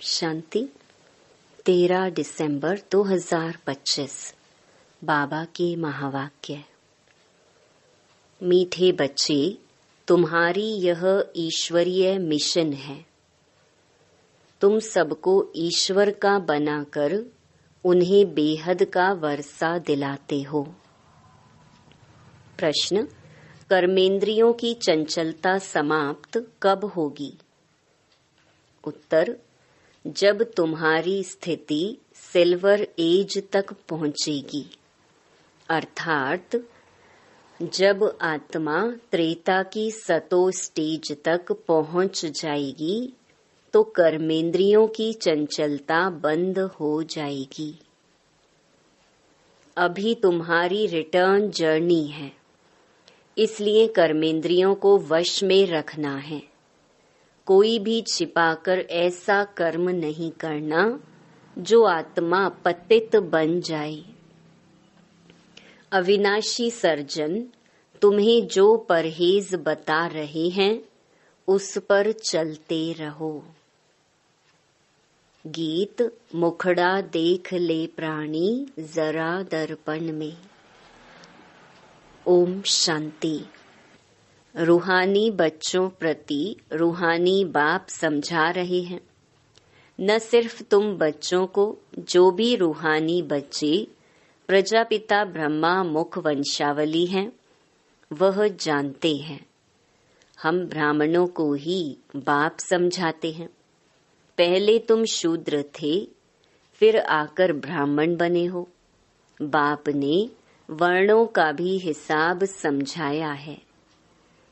शांति। 13 दिसंबर 2025 बाबा के महावाक्य। मीठे बच्चे, तुम्हारी यह ईश्वरीय मिशन है। तुम सबको ईश्वर का बनाकर उन्हें बेहद का वर्षा दिलाते हो। प्रश्न, कर्मेंद्रियों की चंचलता समाप्त कब होगी? उत्तर, जब तुम्हारी स्थिति सिल्वर एज तक पहुंचेगी, अर्थात जब आत्मा त्रेता की सतो स्टेज तक पहुंच जाएगी तो कर्मेंद्रियों की चंचलता बंद हो जाएगी। अभी तुम्हारी रिटर्न जर्नी है, इसलिए कर्मेंद्रियों को वश में रखना है। कोई भी छिपाकर ऐसा कर्म नहीं करना जो आत्मा पतित बन जाए। अविनाशी सर्जन तुम्हें जो परहेज बता रहे हैं उस पर चलते रहो। गीत मुखड़ा देख ले प्राणी जरा दर्पण में। ओम शांति। रूहानी बच्चों प्रति रूहानी बाप समझा रहे हैं। न सिर्फ तुम बच्चों को, जो भी रूहानी बच्चे प्रजापिता ब्रह्मा मुख वंशावली हैं, वह जानते हैं। हम ब्राह्मणों को ही बाप समझाते हैं। पहले तुम शूद्र थे, फिर आकर ब्राह्मण बने हो। बाप ने वर्णों का भी हिसाब समझाया है।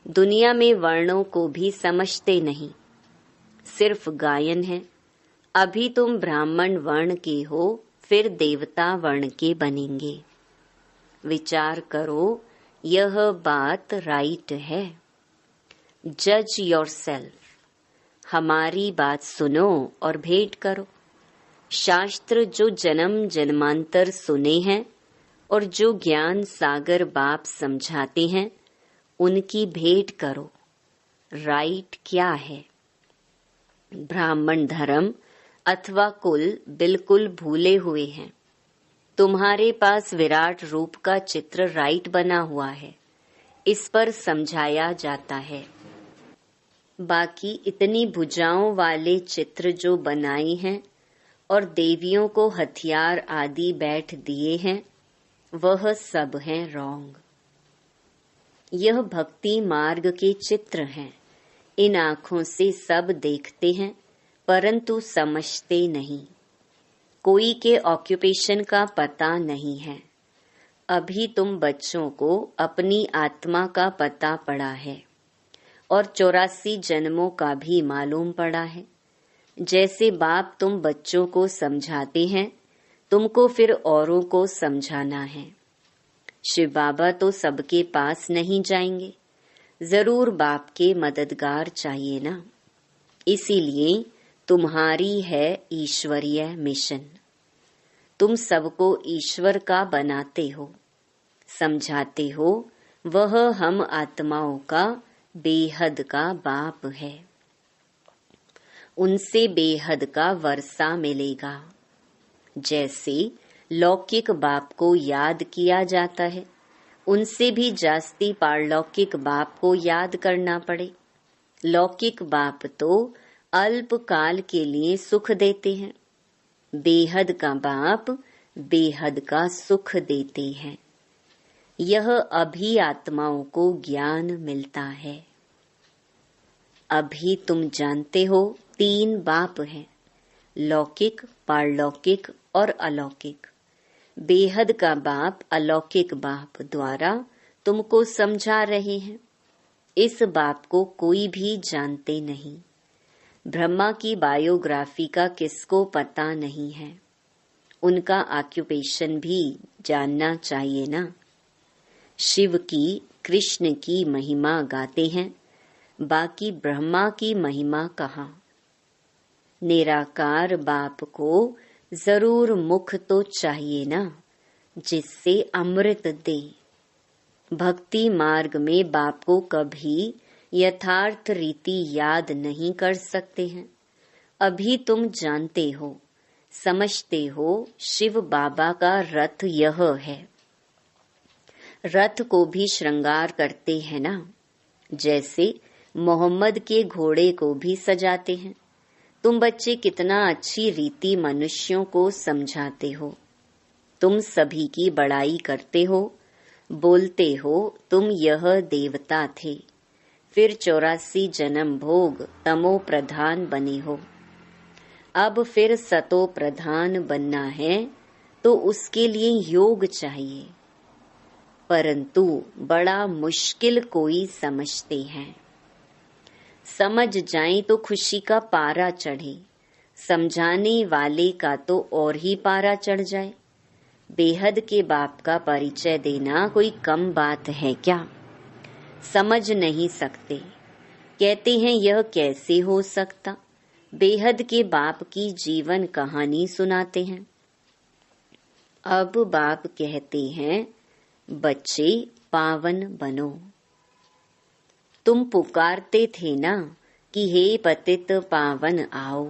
दुनिया में वर्णों को भी समझते नहीं, सिर्फ गायन है। अभी तुम ब्राह्मण वर्ण के हो, फिर देवता वर्ण के बनेंगे। विचार करो, यह बात राइट है। जज योरसेल्फ। हमारी बात सुनो और भेंट करो। शास्त्र जो जन्म जन्मांतर सुने हैं और जो ज्ञान सागर बाप समझाते हैं, उनकी भेंट करो। राइट क्या है? ब्राह्मण धर्म अथवा कुल बिल्कुल भूले हुए हैं। तुम्हारे पास विराट रूप का चित्र राइट बना हुआ है, इस पर समझाया जाता है। बाकी इतनी भुजाओं वाले चित्र जो बनाए हैं और देवियों को हथियार आदि बैठ दिए हैं, वह सब हैं रॉन्ग। यह भक्ति मार्ग के चित्र हैं। इन आँखों से सब देखते हैं, परंतु समझते नहीं। कोई के ऑक्यूपेशन का पता नहीं है। अभी तुम बच्चों को अपनी आत्मा का पता पड़ा है और 84 जन्मों का भी मालूम पड़ा है। जैसे बाप तुम बच्चों को समझाते हैं, तुमको फिर औरों को समझाना है। शिव बाबा तो सबके पास नहीं जाएंगे, जरूर बाप के मददगार चाहिए ना। इसीलिए तुम्हारी है ईश्वरीय मिशन। तुम सबको ईश्वर का बनाते हो, समझाते हो। वह हम आत्माओं का बेहद का बाप है। उनसे बेहद का वर्षा मिलेगा। जैसे लौकिक बाप को याद किया जाता है, उनसे भी जास्ती पारलौकिक बाप को याद करना पड़े। लौकिक बाप तो अल्प काल के लिए सुख देते हैं, बेहद का बाप बेहद का सुख देते हैं। यह अभी आत्माओं को ज्ञान मिलता है। अभी तुम जानते हो 3 बाप हैं, लौकिक, पारलौकिक और अलौकिक। बेहद का बाप अलौकिक बाप द्वारा तुमको समझा रहे हैं। इस बाप को कोई भी जानते नहीं। ब्रह्मा की बायोग्राफी का किसको पता नहीं है? उनका ऑक्यूपेशन भी जानना चाहिए ना। शिव की, कृष्ण की महिमा गाते हैं, बाकी ब्रह्मा की महिमा कहाँ? निराकार बाप को जरूर मुख तो चाहिए ना, जिससे अमृत दे। भक्ति मार्ग में बाप को कभी यथार्थ रीति याद नहीं कर सकते हैं। अभी तुम जानते हो, समझते हो, शिव बाबा का रथ यह है। रथ को भी श्रृंगार करते हैं ना, जैसे मोहम्मद के घोड़े को भी सजाते हैं। तुम बच्चे कितना अच्छी रीति मनुष्यों को समझाते हो। तुम सभी की बड़ाई करते हो, बोलते हो तुम यह देवता थे, फिर 84 जन्म भोग तमो प्रधान बने हो। अब फिर सतो प्रधान बनना है तो उसके लिए योग चाहिए, परंतु बड़ा मुश्किल कोई समझते हैं। समझ जाएं तो खुशी का पारा चढ़े, समझाने वाले का तो और ही पारा चढ़ जाए। बेहद के बाप का परिचय देना कोई कम बात है क्या? समझ नहीं सकते, कहते हैं यह कैसे हो सकता। बेहद के बाप की जीवन कहानी सुनाते हैं। अब बाप कहते हैं, बच्चे पावन बनो। तुम पुकारते थे ना कि हे पतित पावन आओ।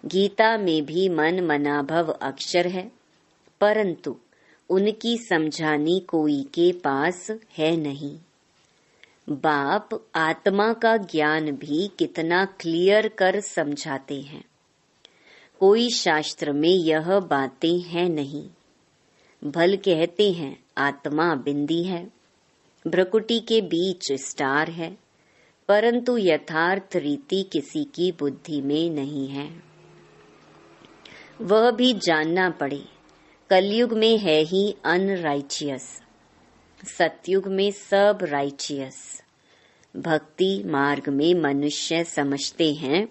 गीता में भी मन मनाभव अक्षर है, परंतु उनकी समझानी कोई के पास है नहीं। बाप आत्मा का ज्ञान भी कितना क्लियर कर समझाते हैं। कोई शास्त्र में यह बातें हैं नहीं। भल कहते हैं आत्मा बिंदी है, भ्रकुटी के बीच स्टार है, परंतु यथार्थ रीति किसी की बुद्धि में नहीं है। वह भी जानना पड़े। कलयुग में है ही अनराइचियस, सतयुग में सब राइचियस। भक्ति मार्ग में मनुष्य समझते हैं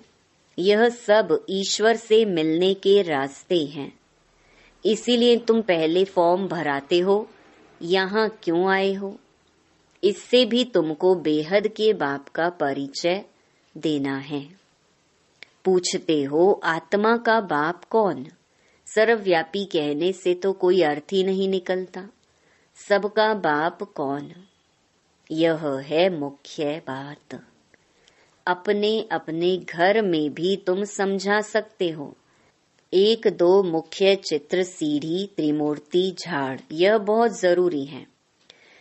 यह सब ईश्वर से मिलने के रास्ते हैं। इसीलिए तुम पहले फॉर्म भराते हो, यहाँ क्यों आए हो? इससे भी तुमको बेहद के बाप का परिचय देना है। पूछते हो आत्मा का बाप कौन? सर्वव्यापी कहने से तो कोई अर्थ ही नहीं निकलता। सबका बाप कौन? यह है मुख्य बात। अपने अपने घर में भी तुम समझा सकते हो। 1-2 मुख्य चित्र, सीढ़ी, त्रिमूर्ति, झाड़, यह बहुत जरूरी है।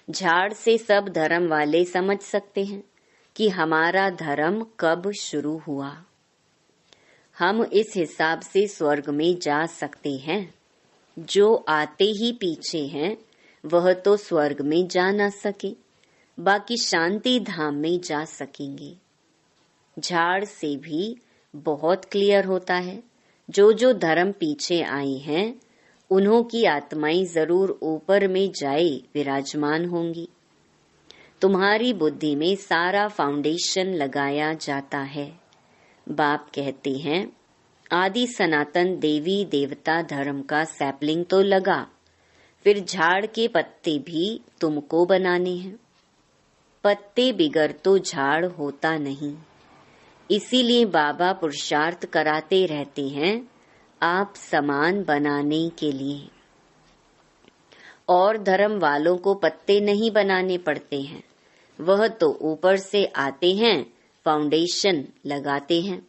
झाड़ से सब धर्म वाले समझ सकते हैं कि हमारा धर्म कब शुरू हुआ। हम इस हिसाब से स्वर्ग में जा सकते हैं। जो आते ही पीछे हैं वह तो स्वर्ग में जा ना सके, बाकी शांति धाम में जा सकेंगे। झाड़ से भी बहुत क्लियर होता है। जो जो धर्म पीछे आए हैं उन्हों की आत्माएं जरूर ऊपर में जाए विराजमान होंगी। तुम्हारी बुद्धि में सारा फाउंडेशन लगाया जाता है। बाप कहते हैं आदि सनातन देवी देवता धर्म का सैपलिंग तो लगा, फिर झाड़ के पत्ते भी तुमको बनाने हैं। पत्ते बिगर तो झाड़ होता नहीं। इसीलिए बाबा पुरुषार्थ कराते रहते हैं आप समान बनाने के लिए। और धर्म वालों को पत्ते नहीं बनाने पड़ते हैं, वह तो ऊपर से आते हैं, फाउंडेशन लगाते हैं,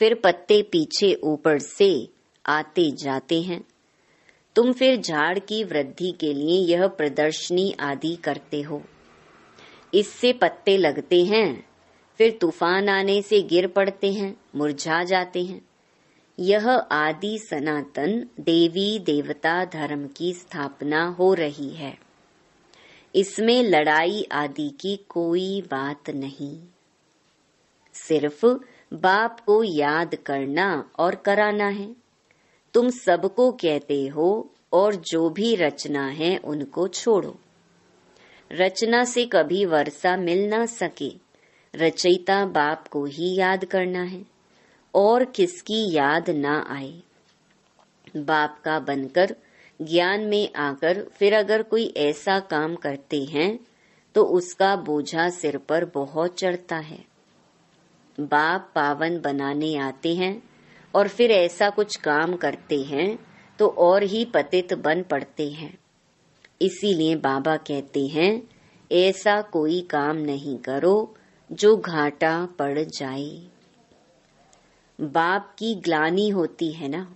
फिर पत्ते पीछे ऊपर से आते जाते हैं। तुम फिर झाड़ की वृद्धि के लिए यह प्रदर्शनी आदि करते हो। इससे पत्ते लगते हैं, फिर तूफान आने से गिर पड़ते हैं, मुरझा जाते हैं। यह आदि सनातन देवी देवता धर्म की स्थापना हो रही है। इसमें लड़ाई आदि की कोई बात नहीं। सिर्फ बाप को याद करना और कराना है। तुम सबको कहते हो और जो भी रचना है उनको छोड़ो। रचना से कभी वर्षा मिल ना सके, रचयिता बाप को ही याद करना है और किसकी याद ना आए। बाप का बनकर ज्ञान में आकर फिर अगर कोई ऐसा काम करते हैं तो उसका बोझा सिर पर बहुत चढ़ता है। बाप पावन बनाने आते हैं और फिर ऐसा कुछ काम करते हैं तो और ही पतित बन पड़ते हैं। इसीलिए बाबा कहते हैं ऐसा कोई काम नहीं करो जो घाटा पड़ जाए। बाप की ग्लानि होती है ना।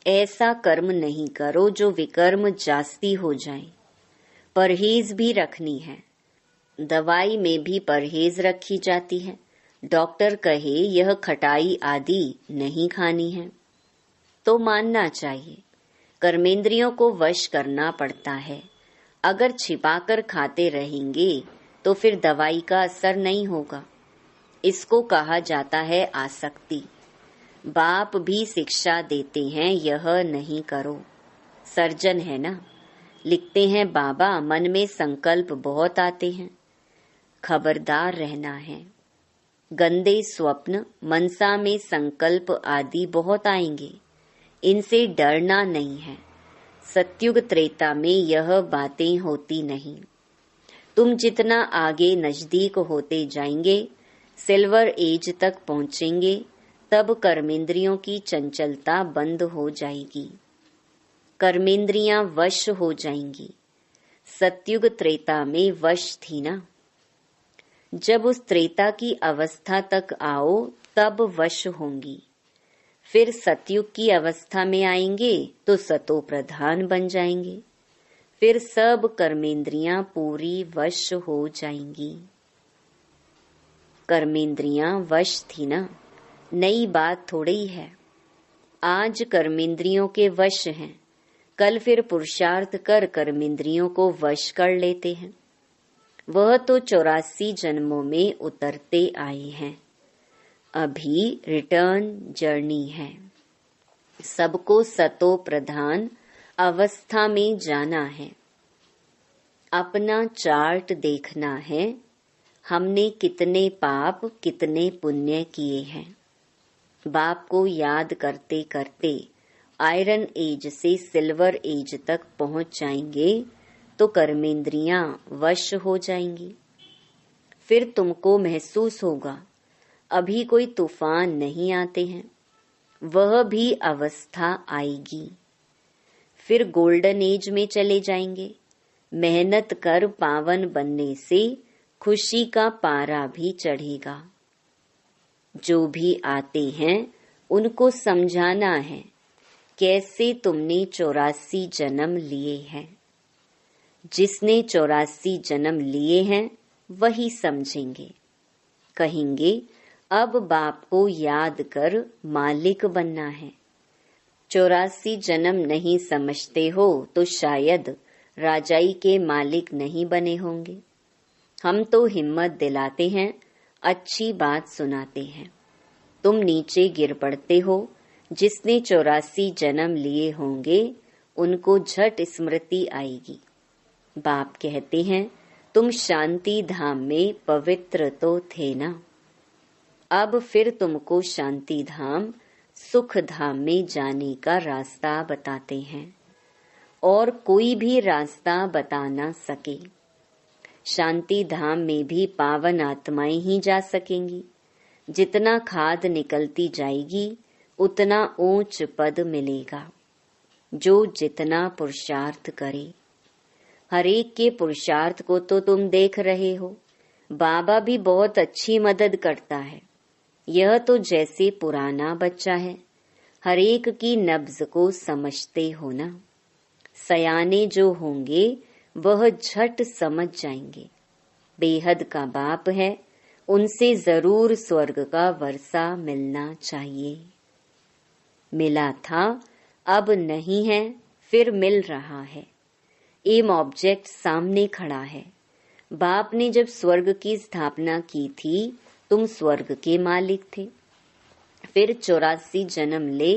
ऐसा कर्म नहीं करो जो विकर्म जास्ती हो जाए। परहेज भी रखनी है। दवाई में भी परहेज रखी जाती है। डॉक्टर कहे यह खटाई आदि नहीं खानी है तो मानना चाहिए। कर्मेंद्रियों को वश करना पड़ता है। अगर छिपाकर खाते रहेंगे तो फिर दवाई का असर नहीं होगा। इसको कहा जाता है आसक्ति। बाप भी शिक्षा देते हैं यह नहीं करो। सर्जन है ना। लिखते हैं बाबा मन में संकल्प बहुत आते हैं, खबरदार रहना है। गंदे स्वप्न, मनसा में संकल्प आदि बहुत आएंगे, इनसे डरना नहीं है। सत्युग त्रेता में यह बातें होती नहीं। तुम जितना आगे नजदीक होते जाएंगे, सिल्वर एज तक पहुंचेंगे, तब कर्मेंद्रियों की चंचलता बंद हो जाएगी। कर्मेंद्रियां वश हो जाएंगी। सत्युग त्रेता में वश थी ना। जब उस त्रेता की अवस्था तक आओ तब वश होंगी। फिर सतयुग की अवस्था में आएंगे तो सतो प्रधान बन जाएंगे। फिर सब कर्मेंद्रियां पूरी वश हो जाएंगी। कर्मेंद्रियां वश थी ना, नई बात थोड़ी है। आज कर्मेंद्रियों के वश हैं, कल फिर पुरुषार्थ कर कर्मेंद्रियों को वश कर लेते हैं। वह तो 84 जन्मों में उतरते आए हैं। अभी रिटर्न जर्नी है। सबको सतो प्रधान अवस्था में जाना है। अपना चार्ट देखना है। हमने कितने पाप कितने पुण्य किए हैं। बाप को याद करते करते आयरन एज से सिल्वर एज तक पहुंच जाएंगे तो कर्मेंद्रियां वश हो जाएंगी। फिर तुमको महसूस होगा अभी कोई तूफान नहीं आते हैं, वह भी अवस्था आएगी। फिर गोल्डन एज में चले जाएंगे। मेहनत कर पावन बनने से खुशी का पारा भी चढ़ेगा। जो भी आते हैं उनको समझाना है कैसे तुमने 84 जन्म लिए हैं। जिसने 84 जन्म लिए हैं वही समझेंगे। कहेंगे अब बाप को याद कर मालिक बनना है। 84 जन्म नहीं समझते हो तो शायद राजाई के मालिक नहीं बने होंगे। हम तो हिम्मत दिलाते हैं, अच्छी बात सुनाते हैं। तुम नीचे गिर पड़ते हो। जिसने 84 जन्म लिए होंगे उनको झट स्मृति आएगी। बाप कहते हैं तुम शांति धाम में पवित्र तो थे ना। अब फिर तुमको शांति धाम सुख धाम में जाने का रास्ता बताते हैं और कोई भी रास्ता बता ना सके। शांति धाम में भी पावन आत्माएं ही जा सकेंगी। जितना खाद निकलती जाएगी उतना ऊंच पद मिलेगा। जो जितना पुरुषार्थ करे। हरेक के पुरुषार्थ को तो तुम देख रहे हो। बाबा भी बहुत अच्छी मदद करता है। यह तो जैसे पुराना बच्चा है, हरेक की नब्ज को समझते हो ना। सयाने जो होंगे वह झट समझ जाएंगे। बेहद का बाप है, उनसे जरूर स्वर्ग का वर्षा मिलना चाहिए। मिला था, अब नहीं है, फिर मिल रहा है। एम ऑब्जेक्ट सामने खड़ा है। बाप ने जब स्वर्ग की स्थापना की थी तुम स्वर्ग के मालिक थे। फिर 84 जन्म ले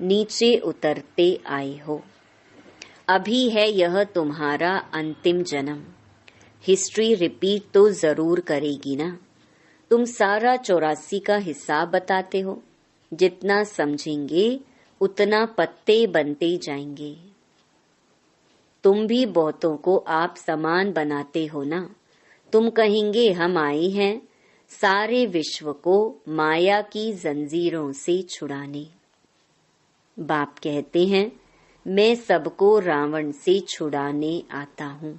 नीचे उतरते आए हो। अभी है यह तुम्हारा अंतिम जन्म। हिस्ट्री रिपीट तो जरूर करेगी ना। तुम सारा 84 का हिसाब बताते हो। जितना समझेंगे उतना पत्ते बनते जाएंगे। तुम भी बहुतों को आप समान बनाते हो ना। तुम कहेंगे हम आए हैं सारे विश्व को माया की जंजीरों से छुड़ाने। बाप कहते हैं मैं सबको रावण से छुड़ाने आता हूँ।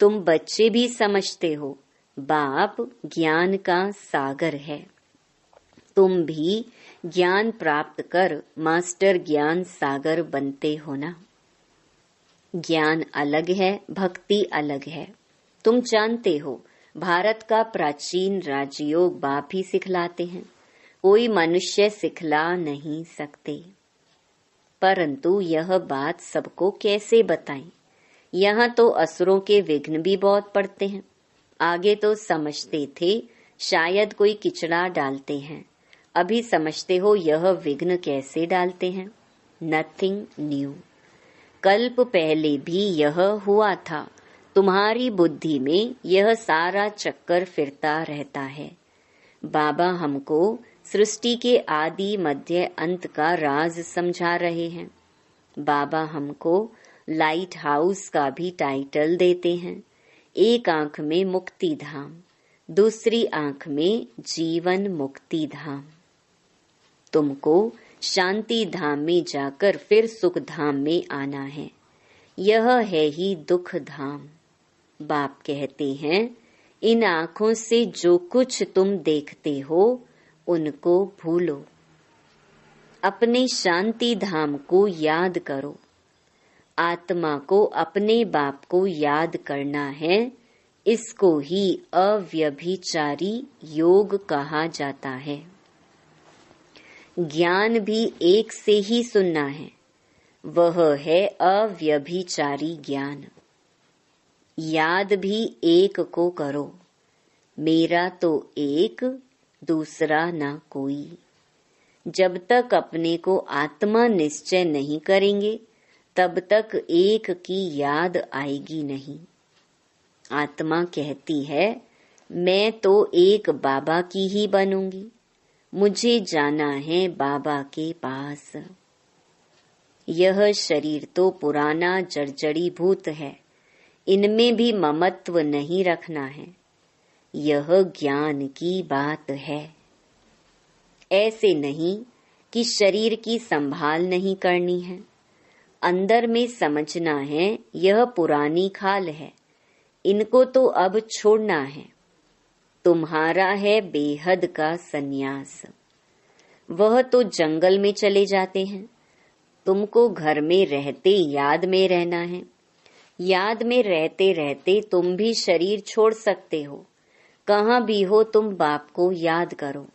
तुम बच्चे भी समझते हो बाप ज्ञान का सागर है। तुम भी ज्ञान प्राप्त कर मास्टर ज्ञान सागर बनते हो ना। ज्ञान अलग है, भक्ति अलग है। तुम जानते हो, भारत का प्राचीन राजयोग बाप ही सिखलाते हैं, कोई मनुष्य सिखला नहीं सकते। परंतु यह बात सबको कैसे बताएं? यहाँ तो असुरों के विघ्न भी बहुत पड़ते हैं। आगे तो समझते थे शायद कोई किचड़ा डालते हैं, अभी समझते हो यह विघ्न कैसे डालते हैं। Nothing new. कल्प पहले भी यह हुआ था। तुम्हारी बुद्धि में यह सारा चक्कर फिरता रहता है। बाबा हमको सृष्टि के आदि मध्य अंत का राज समझा रहे हैं। बाबा हमको लाइट हाउस का भी टाइटल देते हैं। एक आंख में मुक्ति धाम, दूसरी आंख में जीवन मुक्ति धाम। तुमको शांति धाम में जाकर फिर सुख धाम में आना है। यह है ही दुख धाम। बाप कहते हैं, इन आँखों से जो कुछ तुम देखते हो उनको भूलो, अपने शांति धाम को याद करो। आत्मा को अपने बाप को याद करना है। इसको ही अव्यभिचारी योग कहा जाता है। ज्ञान भी एक से ही सुनना है, वह है अव्यभिचारी ज्ञान। याद भी एक को करो, मेरा तो एक, दूसरा ना कोई। जब तक अपने को आत्मा निश्चय नहीं करेंगे तब तक एक की याद आएगी नहीं। आत्मा कहती है, मैं तो एक बाबा की ही बनूंगी, मुझे जाना है बाबा के पास। यह शरीर तो पुराना जर्जरीभूत है, इनमें भी ममत्व नहीं रखना है। यह ज्ञान की बात है। ऐसे नहीं कि शरीर की संभाल नहीं करनी है। अंदर में समझना है यह पुरानी खाल है, इनको तो अब छोड़ना है। तुम्हारा है बेहद का सन्यास। वह तो जंगल में चले जाते हैं, तुमको घर में रहते याद में रहना है। याद में रहते रहते तुम भी शरीर छोड़ सकते हो। कहाँ भी हो तुम बाप को याद करो।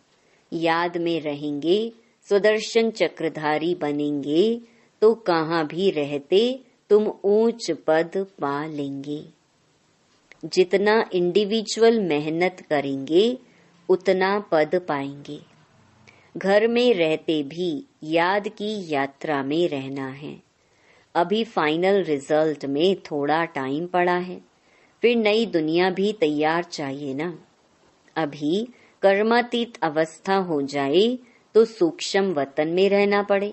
याद में रहेंगे, सुदर्शन चक्रधारी बनेंगे तो कहाँ भी रहते तुम ऊंच पद पा लेंगे। जितना इंडिविजुअल मेहनत करेंगे उतना पद पाएंगे। घर में रहते भी याद की यात्रा में रहना है। अभी फाइनल रिजल्ट में थोड़ा टाइम पड़ा है, फिर नई दुनिया भी तैयार चाहिए ना। अभी कर्मातीत अवस्था हो जाए तो सूक्ष्म वतन में रहना पड़े।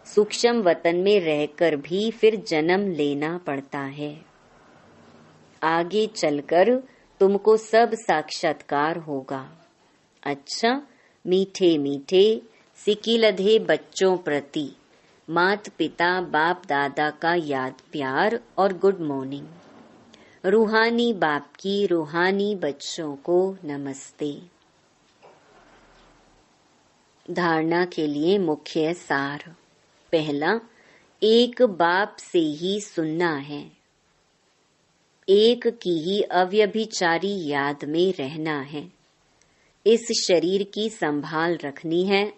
सूक्ष्म वतन में रहकर भी फिर जन्म लेना पड़ता है। आगे चलकर तुमको सब साक्षात्कार होगा। अच्छा, मीठे मीठे सिकिलधे बच्चों प्रति मात पिता बाप दादा का याद प्यार और गुड मॉर्निंग। रूहानी बाप की रूहानी बच्चों को नमस्ते। धारणा के लिए मुख्य सार। पहला, एक बाप से ही सुनना है। एक की ही अव्यभिचारी याद में रहना है। इस शरीर की संभाल रखनी है,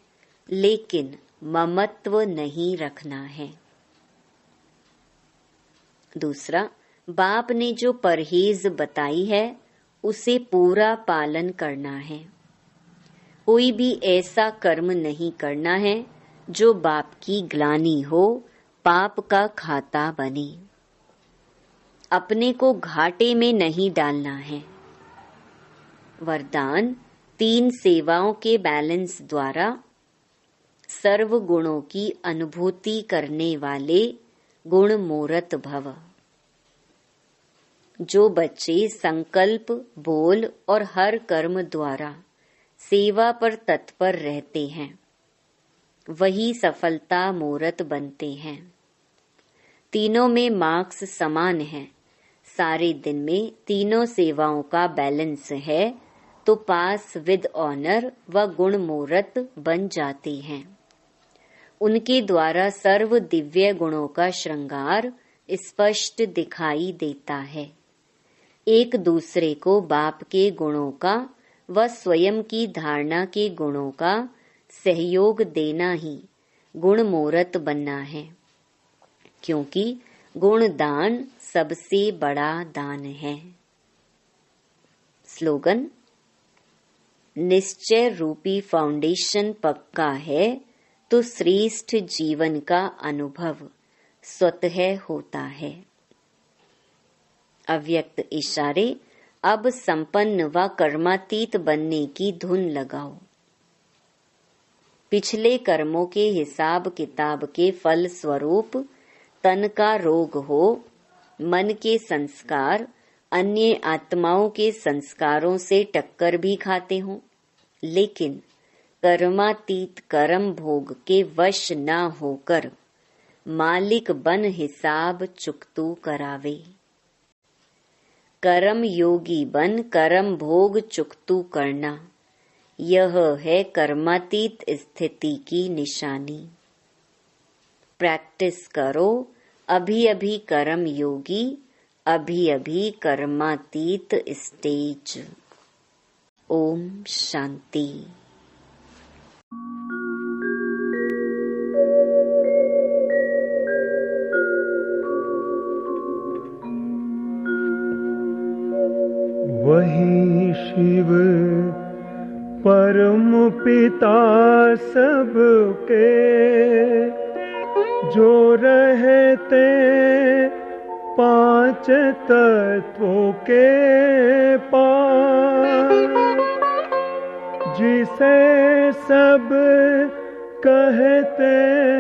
लेकिन ममत्व नहीं रखना है। दूसरा, बाप ने जो परहेज बताई है उसे पूरा पालन करना है। कोई भी ऐसा कर्म नहीं करना है जो बाप की ग्लानि हो, पाप का खाता बने। अपने को घाटे में नहीं डालना है। वरदान, 3 सेवाओं के बैलेंस द्वारा सर्व गुणों की अनुभूति करने वाले गुण मूर्त भव। जो बच्चे संकल्प, बोल और हर कर्म द्वारा सेवा पर तत्पर रहते हैं, वही सफलता मूर्त बनते हैं। तीनों में मार्क्स समान है। सारे दिन में तीनों सेवाओं का बैलेंस है, तो पास विद ऑनर व गुण मूर्त बन जाते हैं। उनके द्वारा सर्व दिव्य गुणों का श्रृंगार स्पष्ट दिखाई देता है। एक दूसरे को बाप के गुणों का व स्वयं की धारणा के गुणों का सहयोग देना ही गुण मूर्त बनना है, क्योंकि गुण दान सबसे बड़ा दान है। स्लोगन: निश्चय रूपी फाउंडेशन पक्का है तो श्रेष्ठ जीवन का अनुभव स्वतः होता है। अव्यक्त इशारे: अब संपन्न व कर्मातीत बनने की धुन लगाओ। पिछले कर्मों के हिसाब किताब के फल स्वरूप तन का रोग हो, मन के संस्कार अन्य आत्माओं के संस्कारों से टक्कर भी खाते हों, लेकिन कर्मातीत कर्म भोग के वश न होकर मालिक बन हिसाब चुकतू करावे। कर्म योगी बन कर्म भोग चुकतू करना, यह है कर्मातीत स्थिति की निशानी। प्रैक्टिस करो, अभी अभी कर्म योगी, अभी अभी कर्मातीत स्टेज। ओम शांति। वही शिव परम पिता सबके, जो रहते पांच तत्वों के पार, जिसे सब कहते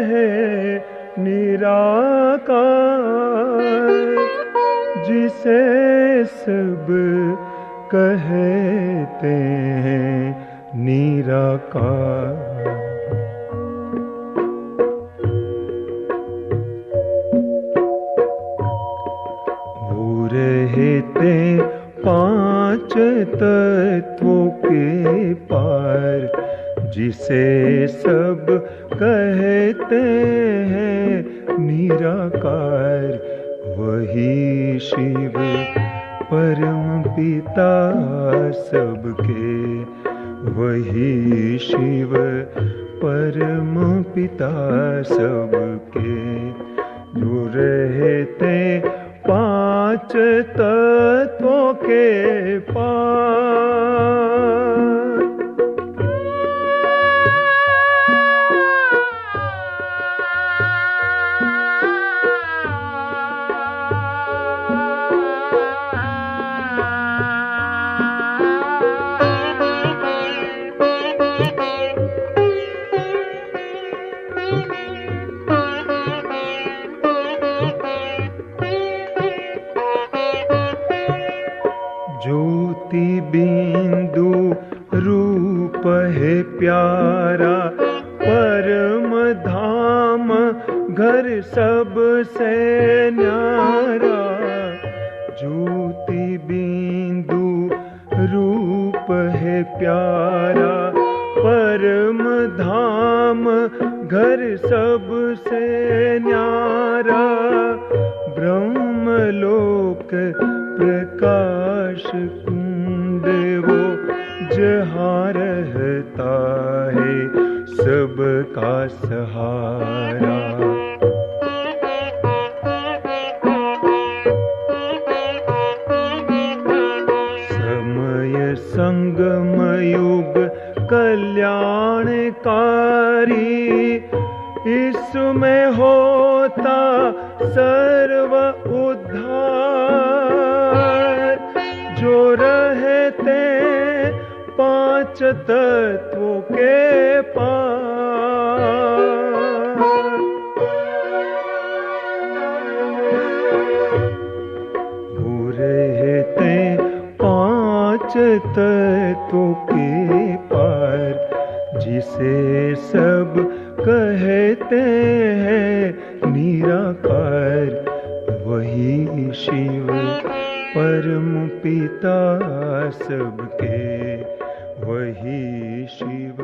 हैं निराकार, जिसे सब कहते हैं निराकार। वो रहते पांच तत्वों के पार, जिसे सब कहते हैं निराकार। वही शिव परम पिता सबके, वही शिव परम पिता सबके, जो रहते पांच तत्वों के पार। ज्योति बिंदु रूप है प्यारा, परम धाम घर सबसे न्यारा। ज्योति बिंदु रूप है प्यारा, परम धाम घर सबसे न्यारा। ब्रह्मलोक प्रकाश कुंड वो जहाँ रहता है सबका सहारा। समय संगम युग कल्याणकारी, इसमें होता सर्व उद्धार। जो रहते पांच तत्वों के पार, वो रहते पांच तत्वों के पार, जिसे सब कहते हैं निराकार। वही शिव परम पिता सबके, वही शिव